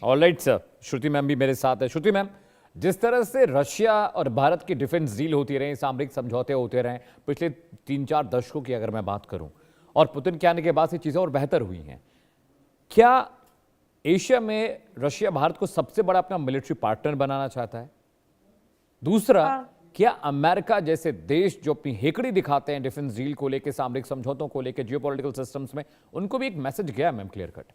Alright sir, श्रुति ma'am भी मेरे साथ है। श्रुति मैम, जिस तरह से रशिया और भारत की डिफेंस डील होती रहे, सामरिक समझौते होते रहे पिछले 3-4 दशकों की अगर मैं बात करूं, और पुतिन के आने के बाद से चीजें और बेहतर हुई हैं, क्या एशिया में रशिया भारत को सबसे बड़ा अपना मिलिट्री पार्टनर बनाना चाहता है? दूसरा, क्या अमेरिका जैसे देश जो अपनी हेकड़ी दिखाते हैं डिफेंस डील को लेकर, सामरिक समझौतों को लेकर, जियोपॉलिटिकल सिस्टम्स में, उनको भी एक मैसेज गया मैम क्लियर कट?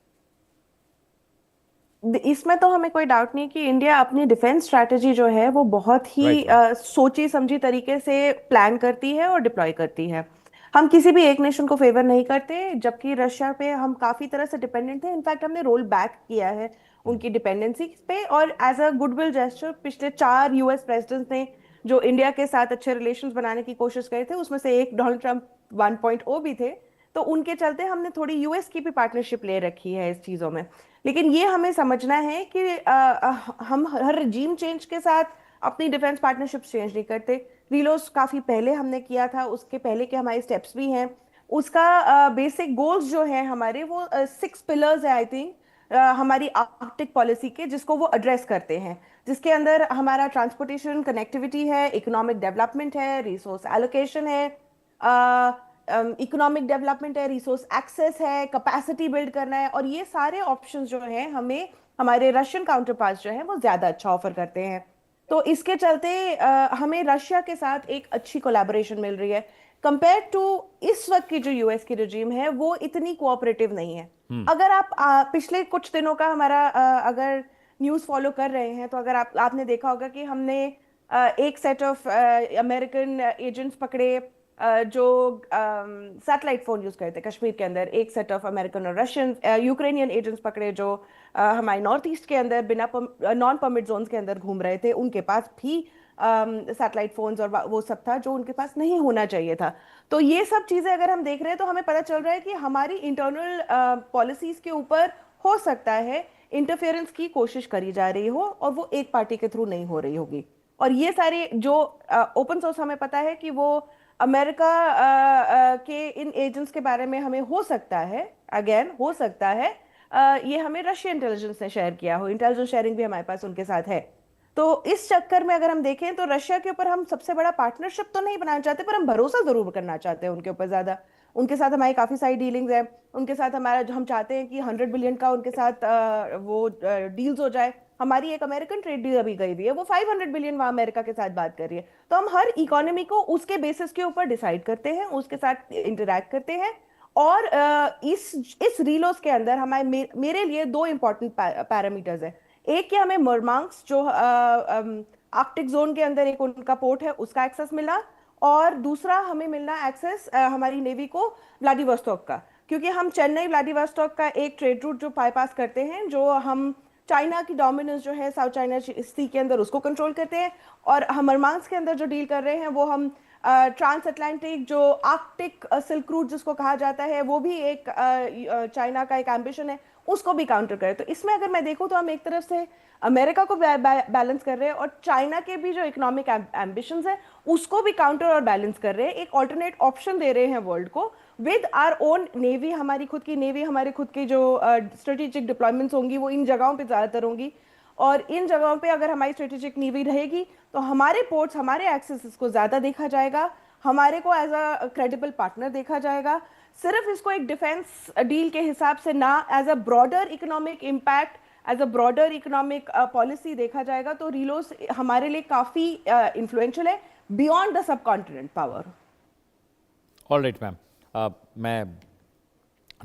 इसमें तो हमें कोई डाउट नहीं कि इंडिया अपनी डिफेंस स्ट्रैटेजी जो है वो बहुत ही राइट मैम। सोची समझी तरीके से प्लान करती है और डिप्लॉय करती है। हम किसी भी एक नेशन को फेवर नहीं करते, जबकि रशिया पे हम काफी तरह से डिपेंडेंट थे। इनफैक्ट हमने रोल बैक किया है उनकी डिपेंडेंसी पे, और एज अ गुडविल जेस्चर पिछले 4 यूएस प्रेसिडेंट्स ने जो इंडिया के साथ अच्छे रिलेशंस बनाने की कोशिश करे थे, उसमें से एक डोनाल्ड ट्रंप 1.0 भी थे। तो उनके चलते हमने थोड़ी यूएस की भी पार्टनरशिप ले रखी है इस चीजों में। लेकिन ये हमें समझना है कि हम हर रजीम चेंज के साथ अपनी डिफेंस पार्टनरशिप चेंज नहीं करते। रीलोस काफी पहले हमने किया था, उसके पहले के हमारे स्टेप्स भी हैं। उसका बेसिक गोल्स जो है हमारे, वो 6 पिलर्स है आई थिंक, हमारी आर्कटिक पॉलिसी के, जिसको वो एड्रेस करते हैं। जिसके अंदर हमारा ट्रांसपोर्टेशन कनेक्टिविटी है, इकोनॉमिक डेवलपमेंट है, रिसोर्स एलोकेशन है, इकोनॉमिक डेवलपमेंट है, रिसोर्स एक्सेस है, कैपेसिटी बिल्ड करना है। और ये सारे ऑप्शंस जो हैं हमें हमारे रशियन काउंटर पार्ट्स जो हैं वो ज्यादा अच्छा ऑफर करते हैं। तो इसके चलते हमें रशिया के साथ एक अच्छी कोलैबोरेशन मिल रही है। कंपेयर टू इस वक्त की जो यूएस की रजीम है, वो इतनी कोऑपरेटिव नहीं है। अगर आप पिछले कुछ दिनों का हमारा अगर न्यूज़ फॉलो कर रहे हैं, तो अगर आपने देखा होगा कि हमने एक सेट ऑफ अमेरिकन एजेंट्स पकड़े जो सैटेलाइट फोन यूज करते कश्मीर के अंदर। एक सेट ऑफ अमेरिकन और रशियन यूक्रेनियन एजेंट्स पकड़े जो हमारे नॉर्थ ईस्ट के अंदर बिना नॉन परमिट जोन्स के अंदर घूम रहे थे। उनके पास भी सैटेलाइट फोन्स और वो सब था जो उनके पास नहीं होना चाहिए था। तो ये सब चीजें अगर हम देख रहे हैं, तो हमें पता चल रहा है कि हमारी इंटरनल पॉलिसीज के ऊपर हो सकता है इंटरफेरेंस की कोशिश करी जा रही हो, और वो एक पार्टी के थ्रू नहीं हो रही होगी। और ये सारे जो ओपन सोर्स हमें पता है कि वो अमेरिका के इन एजेंट्स के बारे में हमें हो सकता है, अगेन हो सकता है ये हमें रशियन इंटेलिजेंस ने शेयर किया हो। इंटेलिजेंस शेयरिंग भी हमारे पास उनके साथ है। तो इस चक्कर में अगर हम देखें, तो रशिया के ऊपर हम सबसे बड़ा पार्टनरशिप तो नहीं बनाना चाहते, पर हम भरोसा जरूर करना चाहते हैं उनके ऊपर ज्यादा। उनके साथ हमारी काफी सारी डीलिंग्स है। उनके साथ हमारा जो हम चाहते हैं कि 100 बिलियन का उनके साथ वो डील्स हो जाए। हमारी एक अमेरिकन ट्रेड डील अभी गई हुई है, वो 500 बिलियन वहां अमेरिका के साथ बात कर रही है। तो हम हर इकोनॉमी को उसके बेसिस के ऊपर डिसाइड करते हैं, उसके साथ इंटरैक्ट करते हैं। और इस रीलोस के अंदर हमारे मेरे लिए दो इंपॉर्टेंट पैरामीटर्स है। एक कि हमें मरमांस जो आर्कटिक जोन के अंदर एक उनका पोर्ट है, उसका एक्सेस मिला। और दूसरा हमें मिलना एक्सेस हमारी नेवी को व्लादिवोस्तोक का, क्योंकि हम चेन्नई व्लादिवोस्तोक का एक ट्रेड रूट जो बाईपास करते हैं, जो हम चाइना की डोमिनेंस जो है साउथ चाइना सी के अंदर उसको कंट्रोल करते हैं। और हम मरमांस के अंदर जो डील कर रहे हैं, वो हम ट्रांस अटलांटिक जो आर्कटिक सिल्क रूट जिसको कहा जाता है, वो भी एक चाइना का एक एम्बिशन है, उसको भी काउंटर करें। तो इसमें अगर मैं देखूं, तो हम एक तरफ से अमेरिका को बैलेंस कर रहे हैं, और चाइना के भी जो इकोनॉमिक एम्बिशंस है उसको भी काउंटर और बैलेंस कर रहे हैं। एक ऑल्टरनेट ऑप्शन दे रहे हैं वर्ल्ड को विद आर ओन नेवी। हमारी खुद की नेवी, हमारे खुद की जो स्ट्रेटेजिक डिप्लॉयमेंट्स होंगी वो इन जगहों पे ज़्यादातर होंगी। और इन जगहों पे अगर हमारी स्ट्रेटेजिक नेवी रहेगी, तो हमारे पोर्ट्स, हमारे एक्सेस को ज़्यादा देखा जाएगा, हमारे को एज अ क्रेडिबल पार्टनर देखा जाएगा। सिर्फ इसको एक डिफेंस डील के हिसाब से ना, as a broader economic impact, as a broader economic policy देखा जाएगा। तो रीलोस हमारे लिए काफ़ी इन्फ्लुएंशियल है beyond the subcontinent power. Alright ma'am, मैं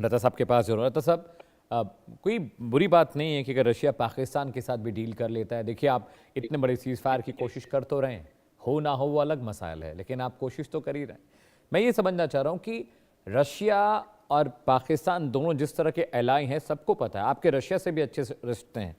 लता साहब के पास जरूर। लता साहब, कोई बुरी बात नहीं है कि अगर रशिया पाकिस्तान के साथ भी डील कर लेता है। देखिए, आप इतने बड़े सीज फायर की कोशिश कर तो रहे हैं, हो ना हो वो अलग मसाइल है, लेकिन आप कोशिश तो कर ही रहे हैं। मैं ये समझना चाह रहा हूँ कि रशिया और पाकिस्तान दोनों जिस तरह के एलाई हैं, सबको पता है, आपके रशिया से भी अच्छे रिश्ते हैं,